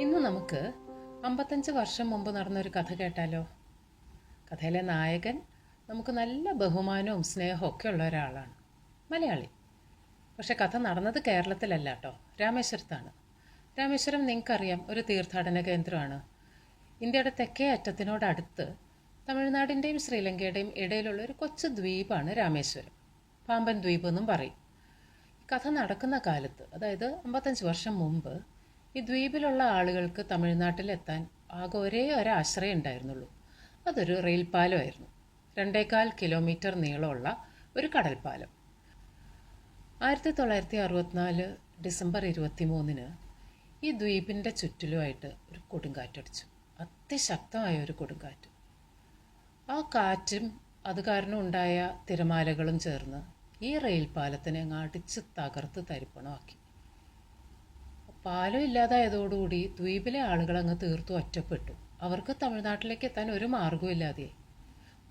ഇന്ന് നമുക്ക് 55 വർഷം മുമ്പ് നടന്നൊരു കഥ കേട്ടാലോ? കഥയിലെ നായകൻ നമുക്ക് നല്ല ബഹുമാനവും സ്നേഹവും ഒക്കെ ഉള്ള ഒരാളാണ്, മലയാളി. പക്ഷെ കഥ നടന്നത് കേരളത്തിലല്ല കേട്ടോ, രാമേശ്വരത്താണ്. രാമേശ്വരം നിങ്ങൾക്കറിയാം, ഒരു തീർത്ഥാടന കേന്ദ്രമാണ്. ഇന്ത്യയുടെ തെക്കേ അറ്റത്തിനോടടുത്ത് തമിഴ്നാടിൻ്റെയും ശ്രീലങ്കയുടെയും ഇടയിലുള്ള ഒരു കൊച്ചു ദ്വീപാണ് രാമേശ്വരം. പാമ്പൻ ദ്വീപ് എന്നും പറയും. കഥ നടക്കുന്ന കാലത്ത്, അതായത് 55 വർഷം മുമ്പ്, ഈ ദ്വീപിലുള്ള ആളുകൾക്ക് തമിഴ്നാട്ടിലെത്താൻ ആകെ ഒരേ ഒരാശ്രയം ഉണ്ടായിരുന്നുള്ളൂ. അതൊരു റെയിൽ പാലമായിരുന്നു. 2.25 കിലോമീറ്റർ നീളമുള്ള ഒരു കടൽപ്പാലം. 1964 ഡിസംബർ 23-ന് ഈ ദ്വീപിൻ്റെ ചുറ്റിലുമായിട്ട് ഒരു കൊടുങ്കാറ്റടിച്ചു. അതിശക്തമായ ഒരു കൊടുങ്കാറ്റ്. ആ കാറ്റും അത് കാരണം ഉണ്ടായ തിരമാലകളും ചേർന്ന് ഈ റെയിൽ പാലത്തിനെ അങ്ങ് അടിച്ച് തകർത്ത് തരിപ്പണമാക്കി. പാലം ഇല്ലാതായതോടുകൂടി ദ്വീപിലെ ആളുകൾ അങ്ങ് തീർത്തും ഒറ്റപ്പെട്ടു. അവർക്ക് തമിഴ്നാട്ടിലേക്ക് എത്താൻ ഒരു മാർഗവും ഇല്ലാതെയായി.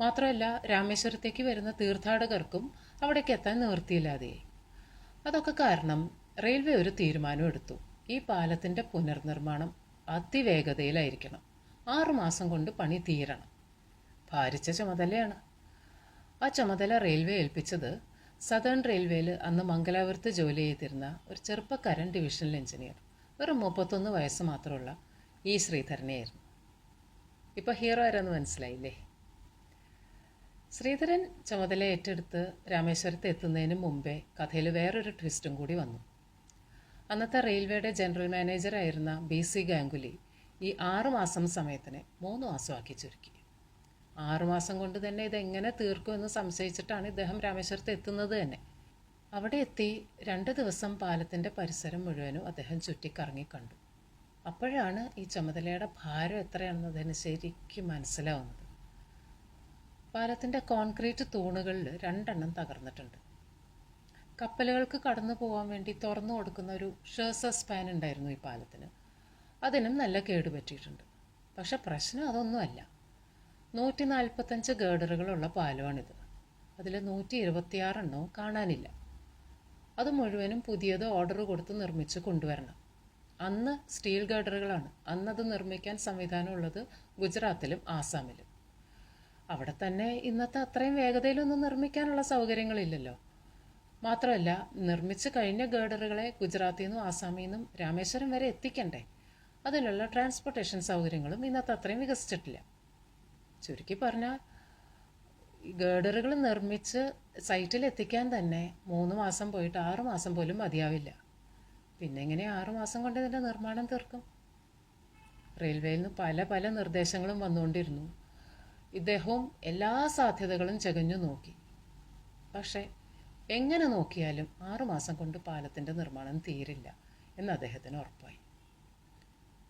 മാത്രമല്ല, രാമേശ്വരത്തേക്ക് വരുന്ന തീർത്ഥാടകർക്കും അവിടേക്ക് എത്താൻ നിവൃത്തിയില്ലാതെയായി. അതൊക്കെ കാരണം റെയിൽവേ ഒരു തീരുമാനം എടുത്തു. ഈ പാലത്തിൻ്റെ പുനർനിർമ്മാണം അതിവേഗതയിലായിരിക്കണം. 6 മാസം കൊണ്ട് പണി തീരണം. ഭാരിച്ച ചുമതലയാണ്. ആ ചുമതല റെയിൽവേ ഏൽപ്പിച്ചത് സദേൺ റെയിൽവേയിൽ അന്ന് മംഗലാപുരത്ത് ജോലി ചെയ്തിരുന്ന ഒരു ചെറുപ്പക്കാരൻ ഡിവിഷണൽ എഞ്ചിനീയർ, വെറും 31 വയസ്സ് മാത്രമുള്ള ഈ ശ്രീധരനെയായിരുന്നു. ഇപ്പോൾ ഹീറോ ആരെന്ന് മനസ്സിലായില്ലേ? ശ്രീധരൻ ചുമതല ഏറ്റെടുത്ത് രാമേശ്വരത്ത് എത്തുന്നതിന് മുമ്പേ കഥയിൽ വേറൊരു ട്വിസ്റ്റും കൂടി വന്നു. അന്നത്തെ റെയിൽവേയുടെ ജനറൽ മാനേജറായിരുന്ന BC ഗാംഗുലി ഈ 6 മാസം സമയത്തിനെ 3 മാസമാക്കി ചുരുക്കി. 6 മാസം കൊണ്ട് തന്നെ ഇതെങ്ങനെ തീർക്കുമെന്ന് സംശയിച്ചിട്ടാണ് ഇദ്ദേഹം രാമേശ്വരത്ത് എത്തുന്നത് തന്നെ. അവിടെ എത്തി 2 ദിവസം പാലത്തിൻ്റെ പരിസരം മുഴുവനും അദ്ദേഹം ചുറ്റിക്കറങ്ങി കണ്ടു. അപ്പോഴാണ് ഈ ചുമതലയുടെ ഭാരം എത്രയാണെന്ന് അദ്ദേഹം ശരിക്കും മനസ്സിലാവുന്നത്. പാലത്തിൻ്റെ കോൺക്രീറ്റ് തൂണുകളിൽ 2 എണ്ണം തകർന്നിട്ടുണ്ട്. കപ്പലുകൾക്ക് കടന്നു പോകാൻ വേണ്ടി തുറന്നു കൊടുക്കുന്ന ഒരു ഷേഴ്സർ സ്പാൻ ഉണ്ടായിരുന്നു ഈ പാലത്തിന്. അതിനും നല്ല കേടുപറ്റിയിട്ടുണ്ട്. പക്ഷെ പ്രശ്നം അതൊന്നുമല്ല. 145 ഗേഡറുകളുള്ള പാലമാണിത്. അതിൽ 126 എണ്ണവും കാണാനില്ല. അത് മുഴുവനും പുതിയത് ഓർഡർ കൊടുത്ത് നിർമ്മിച്ച് കൊണ്ടുവരണം. അന്ന് സ്റ്റീൽ ഗേഡറുകളാണ്. അന്നത് നിർമ്മിക്കാൻ സംവിധാനമുള്ളത് ഗുജറാത്തിലും ആസാമിലും. അവിടെ തന്നെ ഇന്നത്തെ അത്രയും വേഗതയിലൊന്നും നിർമ്മിക്കാനുള്ള സൗകര്യങ്ങളില്ലല്ലോ. മാത്രമല്ല, നിർമ്മിച്ച് കഴിഞ്ഞ ഗേഡറുകളെ ഗുജറാത്തിൽ നിന്നും ആസാമിൽ നിന്നും രാമേശ്വരം വരെ എത്തിക്കണ്ടേ. അതിനുള്ള ട്രാൻസ്പോർട്ടേഷൻ സൗകര്യങ്ങളും ഇന്നത്തെ അത്രയും വികസിച്ചിട്ടില്ല. ചുരുക്കി പറഞ്ഞാൽ, ഗേഡറുകൾ നിർമ്മിച്ച് സൈറ്റിൽ എത്തിക്കാൻ തന്നെ 3 മാസം പോയിട്ട് 6 മാസം പോലും മതിയാവില്ല. പിന്നെ എങ്ങനെ 6 മാസം കൊണ്ട് ഇതിൻ്റെ നിർമ്മാണം തീർക്കും? റെയിൽവേയിൽ നിന്ന് പല നിർദ്ദേശങ്ങളും വന്നുകൊണ്ടിരുന്നു. ഇദ്ദേഹവും എല്ലാ സാധ്യതകളും ചകഞ്ഞു നോക്കി. പക്ഷേ എങ്ങനെ നോക്കിയാലും 6 മാസം കൊണ്ട് പാലത്തിൻ്റെ നിർമ്മാണം തീരില്ല എന്ന് അദ്ദേഹത്തിന് ഉറപ്പായി.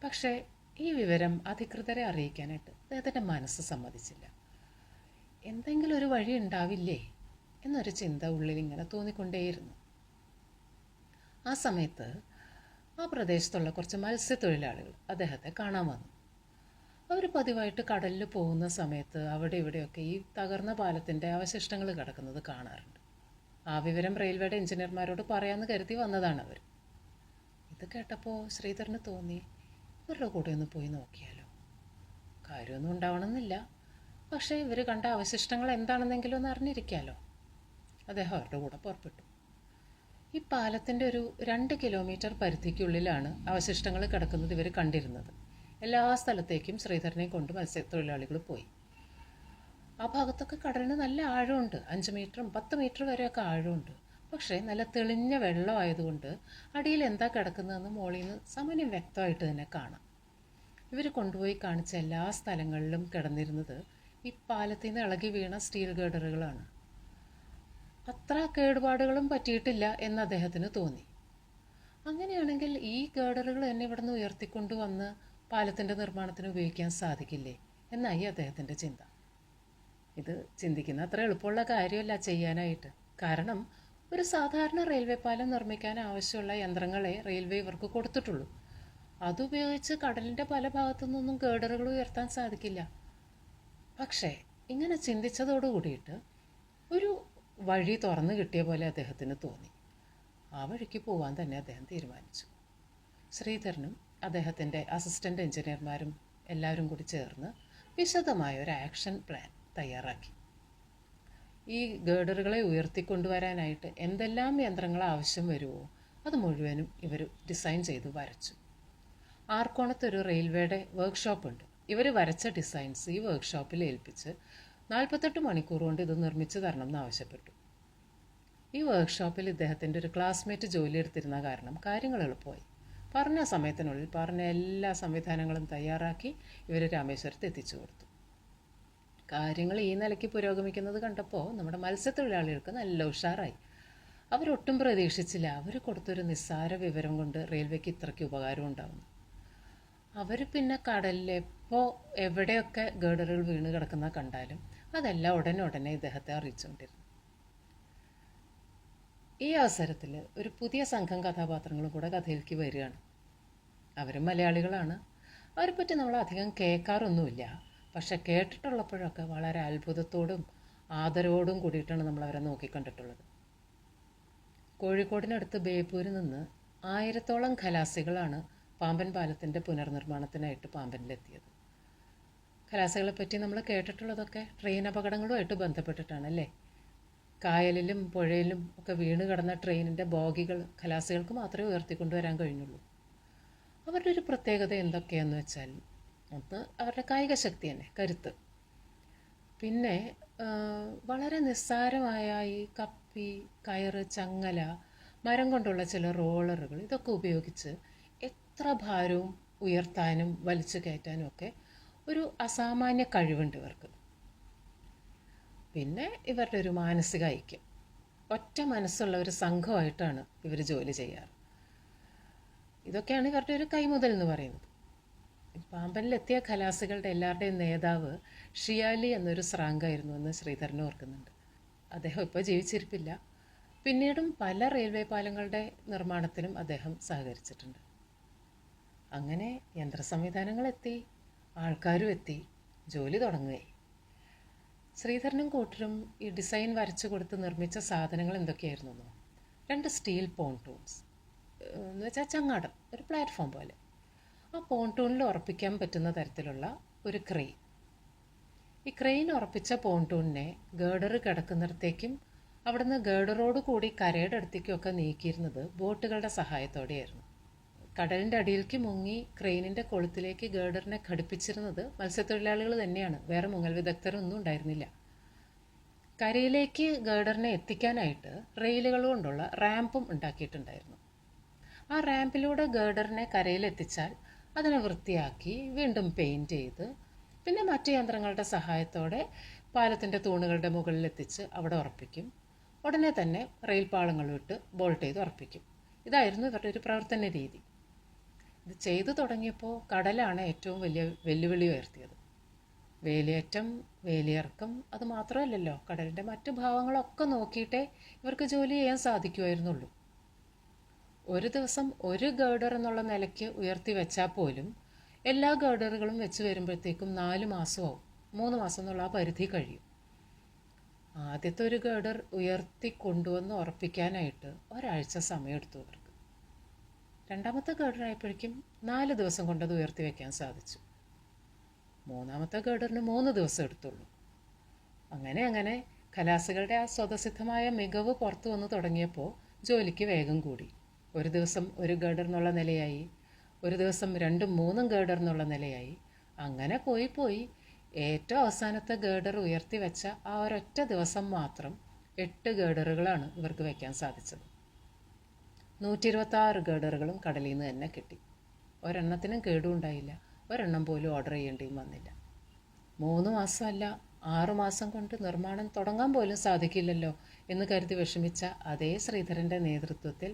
പക്ഷേ ഈ വിവരം അധികൃതരെ അറിയിക്കാനായിട്ട് അദ്ദേഹത്തിൻ്റെ മനസ്സ് സമ്മതിച്ചില്ല. എന്തെങ്കിലും ഒരു വഴി ഉണ്ടാവില്ലേ എന്നൊരു ചിന്ത ഉള്ളിൽ ഇങ്ങനെ തോന്നിക്കൊണ്ടേയിരുന്നു. ആ സമയത്ത് ആ പ്രദേശത്തുള്ള കുറച്ച് മത്സ്യത്തൊഴിലാളികൾ അദ്ദേഹത്തെ കാണാൻ വന്നു. അവർ പതിവായിട്ട് കടലിൽ പോകുന്ന സമയത്ത് അവിടെ ഇവിടെയൊക്കെ ഈ തകർന്ന പാലത്തിൻ്റെ അവശിഷ്ടങ്ങൾ കിടക്കുന്നത് കാണാറുണ്ട്. ആ വിവരം റെയിൽവേയുടെ എഞ്ചിനീയർമാരോട് പറയാമെന്ന് കരുതി വന്നതാണ് അവർ. ഇത് കേട്ടപ്പോൾ ശ്രീധരന് തോന്നി, ഇവരുടെ കൂടെ ഒന്ന് പോയി നോക്കിയാലോ. കാര്യമൊന്നും ഉണ്ടാവണമെന്നില്ല, പക്ഷേ ഇവർ കണ്ട അവശിഷ്ടങ്ങൾ എന്താണെന്നെങ്കിലും ഒന്ന് അറിഞ്ഞിരിക്കാമല്ലോ. അദ്ദേഹം അവരുടെ കൂടെ പുറപ്പെട്ടു. ഈ പാലത്തിൻ്റെ ഒരു 2 കിലോമീറ്റർ പരിധിക്കുള്ളിലാണ് അവശിഷ്ടങ്ങൾ കിടക്കുന്നത് ഇവർ കണ്ടിരുന്നത്. എല്ലാ സ്ഥലത്തേക്കും ശ്രീധരനെ കൊണ്ട് മത്സ്യത്തൊഴിലാളികൾ പോയി. ആ ഭാഗത്തൊക്കെ കടലിന് നല്ല ആഴമുണ്ട്. 5 മീറ്ററും 10 മീറ്റർ വരെയൊക്കെ ആഴമുണ്ട്. പക്ഷേ നല്ല തെളിഞ്ഞ വെള്ളമായതുകൊണ്ട് അടിയിൽ എന്താ കിടക്കുന്നതെന്ന് മോളിൽ നിന്ന് സാമാന്യം വ്യക്തമായിട്ട് തന്നെ കാണാം. ഇവർ കൊണ്ടുപോയി കാണിച്ച എല്ലാ സ്ഥലങ്ങളിലും കിടന്നിരുന്നത് ഈ പാലത്തിൽ നിന്ന് ഇളകി വീണ സ്റ്റീൽ ഗേഡറുകളാണ്. അത്ര കേടുപാടുകളും പറ്റിയിട്ടില്ല എന്ന് അദ്ദേഹത്തിന് തോന്നി. അങ്ങനെയാണെങ്കിൽ ഈ ഗേഡറുകൾ തന്നെ ഇവിടെ നിന്ന് ഉയർത്തിക്കൊണ്ടുവന്ന് പാലത്തിൻ്റെ നിർമ്മാണത്തിന് ഉപയോഗിക്കാൻ സാധിക്കില്ലേ എന്നായി അദ്ദേഹത്തിൻ്റെ ചിന്ത. ഇത് ചിന്തിക്കുന്ന അത്ര എളുപ്പമുള്ള കാര്യമല്ല ചെയ്യാനായിട്ട്. കാരണം ഒരു സാധാരണ റെയിൽവേ പാലം നിർമ്മിക്കാൻ ആവശ്യമുള്ള യന്ത്രങ്ങളെ റെയിൽവേ ഇവർക്ക് കൊടുത്തിട്ടുള്ളൂ. അതുപയോഗിച്ച് കടലിൻ്റെ പല ഭാഗത്തു നിന്നും ഗേഡറുകൾ ഉയർത്താൻ സാധിക്കില്ല. പക്ഷേ ഇങ്ങനെ ചിന്തിച്ചതോടു കൂടിയിട്ട് ഒരു വഴി തുറന്നു കിട്ടിയ പോലെ അദ്ദേഹത്തിന് തോന്നി. ആ വഴിക്ക് പോകാൻ തന്നെ അദ്ദേഹം തീരുമാനിച്ചു. ശ്രീധരനും അദ്ദേഹത്തിൻ്റെ അസിസ്റ്റൻ്റ് എഞ്ചിനീയർമാരും എല്ലാവരും കൂടി ചേർന്ന് വിശദമായ ഒരു ആക്ഷൻ പ്ലാൻ തയ്യാറാക്കി. ഈ ഗേഡറുകളെ ഉയർത്തിക്കൊണ്ടുവരാനായിട്ട് എന്തെല്ലാം യന്ത്രങ്ങൾ ആവശ്യം വരുമോ അത് മുഴുവനും ഇവർ ഡിസൈൻ ചെയ്ത് വരച്ചു. ആർക്കോണത്തൊരു റെയിൽവേയുടെ വർക്ക്ഷോപ്പുണ്ട്. ഇവർ വരച്ച ഡിസൈൻസ് ഈ വർക്ക്ഷോപ്പിൽ ഏൽപ്പിച്ച് 48 മണിക്കൂർ കൊണ്ട് ഇത് നിർമ്മിച്ചു തരണം എന്ന് ആവശ്യപ്പെട്ടു. ഈ വർക്ക്ഷോപ്പിൽ ഇദ്ദേഹത്തിൻ്റെ ഒരു ക്ലാസ്മേറ്റ് ജോലി എടുത്തിരുന്ന കാരണം കാര്യങ്ങൾ എളുപ്പമായി. പറഞ്ഞ സമയത്തിനുള്ളിൽ പറഞ്ഞ എല്ലാ സംവിധാനങ്ങളും തയ്യാറാക്കി ഇവർ രാമേശ്വരത്ത് എത്തിച്ചു കൊടുത്തു. കാര്യങ്ങൾ ഈ നിലയ്ക്ക് പുരോഗമിക്കുന്നത് കണ്ടപ്പോൾ നമ്മുടെ മത്സ്യത്തൊഴിലാളികൾക്ക് നല്ല ഉഷാറായി. അവരൊട്ടും പ്രതീക്ഷിച്ചില്ല അവർ കൊടുത്തൊരു നിസ്സാര വിവരം കൊണ്ട് റെയിൽവേക്ക് ഇത്രയ്ക്ക് ഉപകാരം ഉണ്ടാവുന്നു. അവർ പിന്നെ കടലിൽ എപ്പോൾ എവിടെയൊക്കെ ഗേഡറുകൾ വീണ് കിടക്കുന്ന കണ്ടാലും അതെല്ലാം ഉടനെ ഇദ്ദേഹത്തെ അറിയിച്ചുകൊണ്ടിരുന്നു. ഈ അവസരത്തിൽ ഒരു പുതിയ സംഘം കഥാപാത്രങ്ങളും കൂടെ കഥയിലേക്ക് വരികയാണ്. അവരും മലയാളികളാണ്. അവരെപ്പറ്റി നമ്മൾ അധികം കേൾക്കാറൊന്നുമില്ല. പക്ഷെ കേട്ടിട്ടുള്ളപ്പോഴൊക്കെ വളരെ അത്ഭുതത്തോടും ആദരവോടും കൂടിയിട്ടാണ് നമ്മളവരെ നോക്കിക്കണ്ടിട്ടുള്ളത്. കോഴിക്കോടിനടുത്ത് ബേപ്പൂരിൽ നിന്ന് 1000-ഓളം ഖലാസികളാണ് പാമ്പൻ പാലത്തിൻ്റെ പുനർനിർമ്മാണത്തിനായിട്ട് പാമ്പനിലെത്തിയത്. ഖലാസികളെപ്പറ്റി നമ്മൾ കേട്ടിട്ടുള്ളതൊക്കെ ട്രെയിൻ അപകടങ്ങളുമായിട്ട് ബന്ധപ്പെട്ടിട്ടാണ് അല്ലേ. കായലിലും പുഴയിലും ഒക്കെ വീണ് കിടന്ന ട്രെയിനിൻ്റെ ബോഗികൾ ഖലാസികൾക്ക് മാത്രമേ ഉയർത്തിക്കൊണ്ടുവരാൻ കഴിഞ്ഞുള്ളൂ. അവരുടെ ഒരു പ്രത്യേകത എന്തൊക്കെയാണെന്ന് വെച്ചാൽ, ഒന്ന് അവരുടെ കായിക ശക്തി തന്നെ, കരുത്ത്. പിന്നെ വളരെ നിസ്സാരമായ ഈ കപ്പി, കയറ്, ചങ്ങല, മരം കൊണ്ടുള്ള ചില റോളറുകൾ ഇതൊക്കെ ഉപയോഗിച്ച് എത്ര ഭാരവും ഉയർത്താനും വലിച്ചു കയറ്റാനും ഒക്കെ ഒരു അസാമാന്യ കഴിവുണ്ട് ഇവർക്ക്. പിന്നെ ഇവരുടെ ഒരു മാനസിക ഐക്യം. ഒറ്റ മനസ്സുള്ള ഒരു സംഘമായിട്ടാണ് ഇവർ ജോലി ചെയ്യാറ്. ഇതൊക്കെയാണ് ഇവരുടെ ഒരു കൈമുതൽ എന്ന് പറയുന്നത്. പാമ്പനിലെത്തിയ ഖലാസികളുടെ എല്ലാവരുടെയും നേതാവ് ഷിയാലി എന്നൊരു സ്രാങ്കായിരുന്നു എന്ന് ശ്രീധരൻ ഓർക്കുന്നുണ്ട്. അദ്ദേഹം ഇപ്പോൾ ജീവിച്ചിരിപ്പില്ല. പിന്നീടും പല റെയിൽവേ പാലങ്ങളുടെ നിർമ്മാണത്തിനും അദ്ദേഹം സഹകരിച്ചിട്ടുണ്ട്. അങ്ങനെ യന്ത്ര സംവിധാനങ്ങളെത്തി, ആൾക്കാരും എത്തി, ജോലി തുടങ്ങുകയായി. ശ്രീധരനും കൂട്ടരും ഈ ഡിസൈൻ വരച്ചു കൊടുത്ത് നിർമ്മിച്ച സാധനങ്ങൾ എന്തൊക്കെയായിരുന്നോ? 2 സ്റ്റീൽ പോൺടൂൺസ് എന്ന് വെച്ചാൽ ചങ്ങാടം, ഒരു പ്ലാറ്റ്ഫോം പോലെ. ആ പോൺടൂണിൽ ഉറപ്പിക്കാൻ പറ്റുന്ന തരത്തിലുള്ള ഒരു ക്രെയിൻ. ഈ ക്രെയിൻ ഉറപ്പിച്ച പോൺടൂണിനെ ഗേഡർ കിടക്കുന്നിടത്തേക്കും അവിടുന്ന് ഗേഡറോട് കൂടി കരയുടെ അടുത്തേക്കൊക്കെ നീക്കിയിരുന്നത് ബോട്ടുകളുടെ സഹായത്തോടെയായിരുന്നു. കടലിൻ്റെ അടിയിലേക്ക് മുങ്ങി ക്രെയിനിൻ്റെ കൊളുത്തിലേക്ക് ഗേഡറിനെ ഘടിപ്പിച്ചിരുന്നത് മത്സ്യത്തൊഴിലാളികൾ തന്നെയാണ്. വേറെ മുങ്ങൽ വിദഗ്ധരൊന്നും ഉണ്ടായിരുന്നില്ല. കരയിലേക്ക് ഗേഡറിനെ എത്തിക്കാനായിട്ട് റെയിലുകൾ കൊണ്ടുള്ള റാമ്പും ഉണ്ടാക്കിയിട്ടുണ്ടായിരുന്നു. ആ റാമ്പിലൂടെ ഗേഡറിനെ കരയിലെത്തിച്ചാൽ അതിനെ വൃത്തിയാക്കി വീണ്ടും പെയിൻറ്റ് ചെയ്ത് പിന്നെ മറ്റു യന്ത്രങ്ങളുടെ സഹായത്തോടെ പാലത്തിൻ്റെ തൂണുകളുടെ മുകളിലെത്തിച്ച് അവിടെ ഉറപ്പിക്കും. ഉടനെ തന്നെ റെയിൽ പാളങ്ങളും ഇട്ട് ബോൾട്ട് ചെയ്ത് ഉറപ്പിക്കും. ഇതായിരുന്നു ഇവരുടെ ഒരു പ്രവർത്തന രീതി. ഇത് ചെയ്തു തുടങ്ങിയപ്പോൾ കടലാണ് ഏറ്റവും വലിയ വെല്ലുവിളി ഉയർത്തിയത്. വേലിയേറ്റം, വേലിയിറക്കം, അത് മാത്രമല്ലല്ലോ, കടലിൻ്റെ മറ്റു ഭാവങ്ങളൊക്കെ നോക്കിയിട്ടേ ഇവർക്ക് ജോലി ചെയ്യാൻ സാധിക്കുമായിരുന്നുള്ളൂ. ഒരു ദിവസം ഒരു ഗേഡർ എന്നുള്ള നിലയ്ക്ക് ഉയർത്തി വെച്ചാൽ പോലും എല്ലാ ഗേഡറുകളും വെച്ച് വരുമ്പോഴത്തേക്കും 4 മാസമാവും. 3 മാസം എന്നുള്ള ആ പരിധി കഴിയും. ആദ്യത്തെ ഒരു ഗേഡർ ഉയർത്തി കൊണ്ടുവന്ന് ഉറപ്പിക്കാനായിട്ട് ഒരാഴ്ച സമയമെടുത്തു അവർക്ക്. രണ്ടാമത്തെ ഗേഡറായപ്പോഴേക്കും 4 ദിവസം കൊണ്ടത് ഉയർത്തി വയ്ക്കാൻ സാധിച്ചു. മൂന്നാമത്തെ ഗേഡറിന് 3 ദിവസം എടുത്തുള്ളൂ. അങ്ങനെ ഖലാസികളുടെ ആ സ്വതസിദ്ധമായ മികവ് പുറത്തു വന്ന് തുടങ്ങിയപ്പോൾ ജോലിക്ക് വേഗം കൂടി. ഒരു ദിവസം ഒരു ഗേഡർ എന്നുള്ള നിലയായി, ഒരു ദിവസം 2-3 ഗേഡർ എന്നുള്ള നിലയായി. അങ്ങനെ പോയി ഏറ്റവും അവസാനത്തെ ഗേഡർ ഉയർത്തി വെച്ച ആ ഒരൊറ്റ ദിവസം മാത്രം 8 ഗേഡറുകളാണ് ഇവർക്ക് വയ്ക്കാൻ സാധിച്ചത്. 126 ഗേഡറുകളും കടലിൽ നിന്ന് തന്നെ കിട്ടി. ഒരെണ്ണത്തിനും കേടുണ്ടായില്ല. ഒരെണ്ണം പോലും ഓർഡർ ചെയ്യേണ്ടിയും വന്നില്ല. 3 മാസമല്ല 6 മാസം കൊണ്ട് നിർമ്മാണം തുടങ്ങാൻ പോലും സാധിക്കില്ലല്ലോ എന്ന് കരുതി വിഷമിച്ച അതേ ശ്രീധരൻ്റെ നേതൃത്വത്തിൽ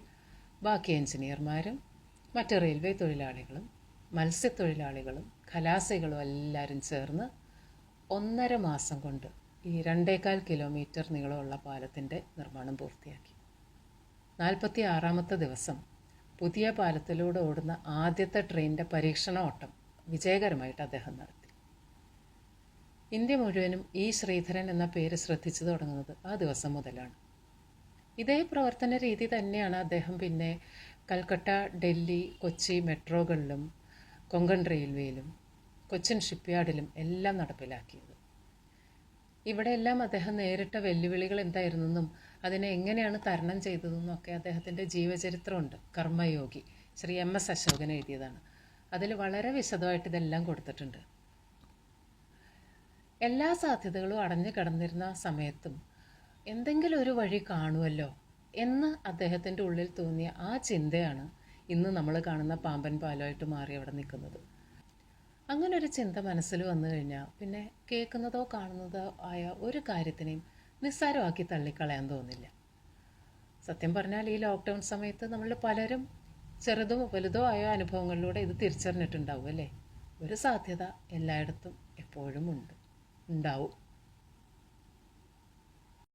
ബാക്കി എഞ്ചിനീയർമാരും മറ്റ് റെയിൽവേ തൊഴിലാളികളും മത്സ്യത്തൊഴിലാളികളും ഖലാസികളും എല്ലാവരും ചേർന്ന് 1.5 മാസം കൊണ്ട് ഈ 2.25 കിലോമീറ്റർ നീളമുള്ള പാലത്തിൻ്റെ നിർമ്മാണം പൂർത്തിയാക്കി. 46ാമത്തെ ദിവസം പുതിയ പാലത്തിലൂടെ ഓടുന്ന ആദ്യത്തെ ട്രെയിനിൻ്റെ പരീക്ഷണ ഓട്ടം വിജയകരമായിട്ട് അദ്ദേഹം നടത്തി. ഇന്ത്യ മുഴുവനും ഈ ശ്രീധരൻ എന്ന പേര് ശ്രദ്ധിച്ചു തുടങ്ങുന്നത് ആ ദിവസം മുതലാണ്. ഇതേ പ്രവർത്തന രീതി തന്നെയാണ് അദ്ദേഹം പിന്നെ കൽക്കട്ട, ഡൽഹി, കൊച്ചി മെട്രോകളിലും കൊങ്കൺ റെയിൽവേയിലും കൊച്ചിൻ ഷിപ്പ്യാർഡിലും എല്ലാം നടപ്പിലാക്കിയത്. ഇവിടെയെല്ലാം അദ്ദേഹം നേരിട്ട വെല്ലുവിളികൾ എന്തായിരുന്നെന്നും അതിനെ എങ്ങനെയാണ് തരണം ചെയ്തതെന്നും ഒക്കെ അദ്ദേഹത്തിൻ്റെ ജീവചരിത്രമുണ്ട്. കർമ്മയോഗി ശ്രീ MS അശോകൻ എഴുതിയതാണ്. അതിൽ വളരെ വിശദമായിട്ട് ഇതെല്ലാം കൊടുത്തിട്ടുണ്ട്. എല്ലാ സാധ്യതകളും അടഞ്ഞു കിടന്നിരുന്ന സമയത്തും എന്തെങ്കിലും ഒരു വഴി കാണുമല്ലോ എന്ന് അദ്ദേഹത്തിൻ്റെ ഉള്ളിൽ തോന്നിയ ആ ചിന്തയാണ് ഇന്ന് നമ്മൾ കാണുന്ന പാമ്പൻ പാലമായിട്ട് മാറി അവിടെ നിൽക്കുന്നത്. അങ്ങനെ ഒരു ചിന്ത മനസ്സിൽ വന്നു കഴിഞ്ഞാൽ പിന്നെ കേൾക്കുന്നതോ കാണുന്നതോ ആയ ഒരു കാര്യത്തിനെയും നിസ്സാരമാക്കി തള്ളിക്കളയാൻ തോന്നില്ല. സത്യം പറഞ്ഞാൽ ഈ ലോക്ക്ഡൗൺ സമയത്ത് നമ്മൾ പലരും ചെറുതോ വലുതോ ആയ അനുഭവങ്ങളിലൂടെ ഇത് തിരിച്ചറിഞ്ഞിട്ടുണ്ടാവും അല്ലേ? ഒരു സാധ്യത എല്ലായിടത്തും എപ്പോഴും ഉണ്ടാവും.